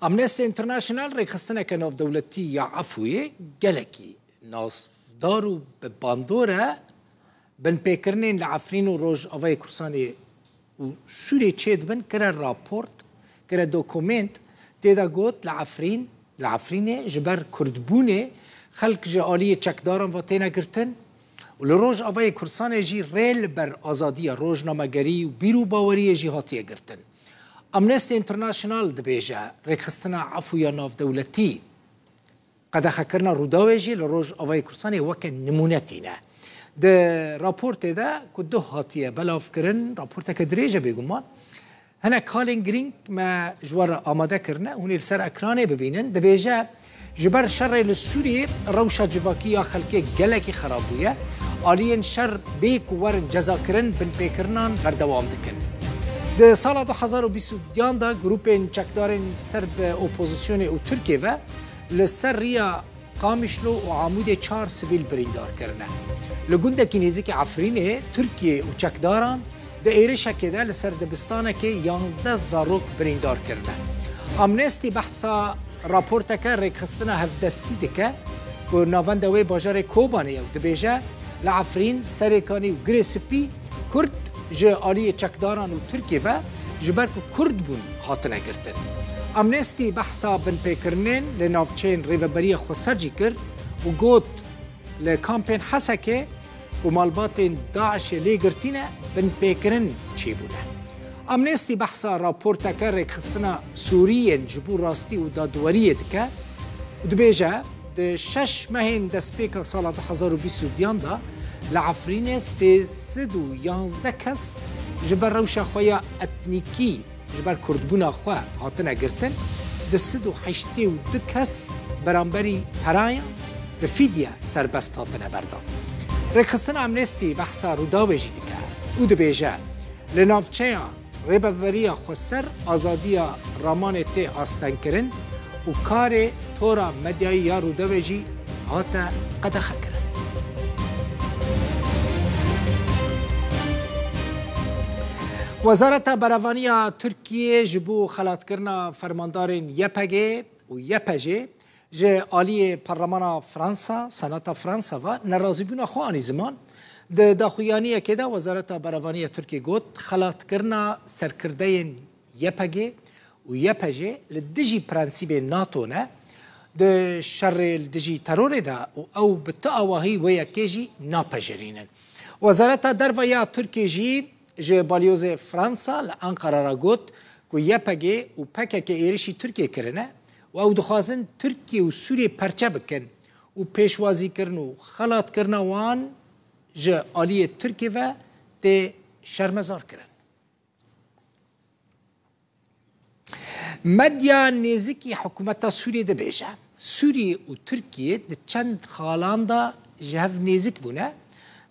امنستي انترناشونال ریخستنه که ناف دولتی یا عفویه گلکی ناسدارو به باندوره بن پیکرنین لعفرین و روژ آوای کرسانی و سوری چید بن کرا راپورت کرا دوکومنت تیدا گوت لعفرینه جبر کردبونه خلق جالی چکدارم و تینا گرتن و لروژ آوای کرسانی جی ریل بر آزادی روزنامه‌گری و بیرو باوری جی هاتیه گرتن امنستي انترناشونال دبيجا ريخستنا عفو يا ناف دولتي قد خكرنا روداويجي لروج أواي كرساني وكا نمونتينا ده رابورت ده كدو هاتيه بلاف كرن رابورت كدريجة بيقومان هنا كالين جرينك ما جوار آماده كرنا هوني لسر أكراني ببينن دبيجا جبر شر للسوري روشة جواكية خلقية جلكي خرابوية آلين شر بيك ورن جزا كرن بن بيكرنان بردوام دكن ده سال 2022 دا گروپین چکدارن سرب اپوزیسیون او ترکیه و لسر ریا قامشلو و عمود 4 سویل بریندار کرنه لگونده که نزدیک عفرینه ترکیه و چکداران ده ایرش که لسر دبستانه که 11 زاروک بریندار کرنه امنستی بحثا راپورت که ریخستنا هفدستی دکه که ناونده وی باجار کوبانه و دبیجه لعفرین سریکانی و گریسپی کرد جه آلی چکداران و ترکیه و جبر کرد بون هاتنه گرتن امنستی بحثا بن پیکرنین لنافچین ریوبری خوصرجی کرد و گوت لکامپین حسکه و مالبات داعش لی گرتینه بن پیکرن چی بونه امنستی بحثا راپورت که ریخستنا سورین جبور راستی و دادوری دکه و دبیجه ده 6 مهین دسپیک سال 2022 دا لعفرين 311 كس جبر روشا خويا اتنيكي جبر كردبونا خوا هاتنا قرتن دسدو حشتي ودو كس برانبري هرايا بفيديا سربست هاتنا بردا ريخستنا امنستي بحثا روداوي جيدكا ودو بيجا لنافچيا ريبابريا خوسر آزاديا رامان تي آستنكرن وكاري تورا مدياي يا روداوي جي هاتا قد خكرن وزارت براوانی ترکیه جبو خلات کرنا فرماندارین یپگه و یپجه جه آلی پارلمان فرانسا سنات فرانسا و نرازیبونا خوانی زمان ده داخویانی که ده وزارت براوانی ترکیه گوت خلات کرنا سرکردین یپگه و یپجه لدجی پرانسیب ناتو نه ده شر لدجی ترور ده او بتاواهی و یکیجی ناپجرینن وزارت درویا ترکیه جی جه بالیوز فرانسا لانقره را گوت که یپگه و پکه ایرشی ترکیه کرنه و او دخوازن ترکیه و سوریه پرچه بکن و پیشوازی کرن و خلات کرن وان جه آلی ترکیه و ده شرمزار کرن مدیا نزدیکی حکومت سوریه ده بیجه سوریه و ترکیه ده چند خالان دا جهف نزدیک بونه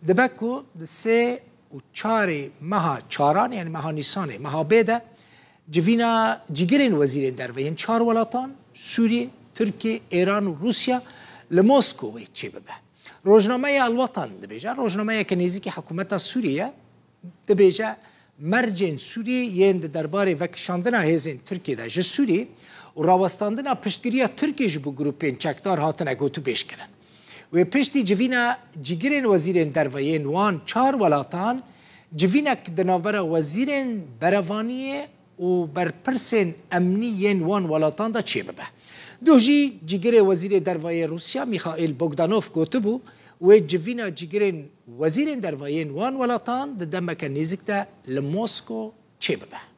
ده بکو ده سه و چار ماه چاران یعنی ماه نیسان ماه بیده جوینا جگرین وزیرین در وین 4 ولاتان سوریه، ترکیه، ایران و روسیا لموسکو وی چی ببه روزنامه الوطن دبیجه روزنامه که نزدیک حکومت سوریه دبیجه مرجن سوریه یند درباره وکشاندن هزین ترکیه ده سوریه و راوستاندن پشتگیری ترکیه جبو گروپین چکدار هاتن اگوتو بیش کرن و پشتی جوینا جگرین وزیرین دروین وان 4 ولاتان جوینا که دنابره وزیرین براوانیه و برپرسین امنیین وان ولاتان دا چی ببه دوجی جگر وزیر دروی روسیا میخائیل بوگدانوف گوته بو و جوینا جگرین وزیرین دروین وان ولاتان دا دمکه نزک دا لموسکو چی ببه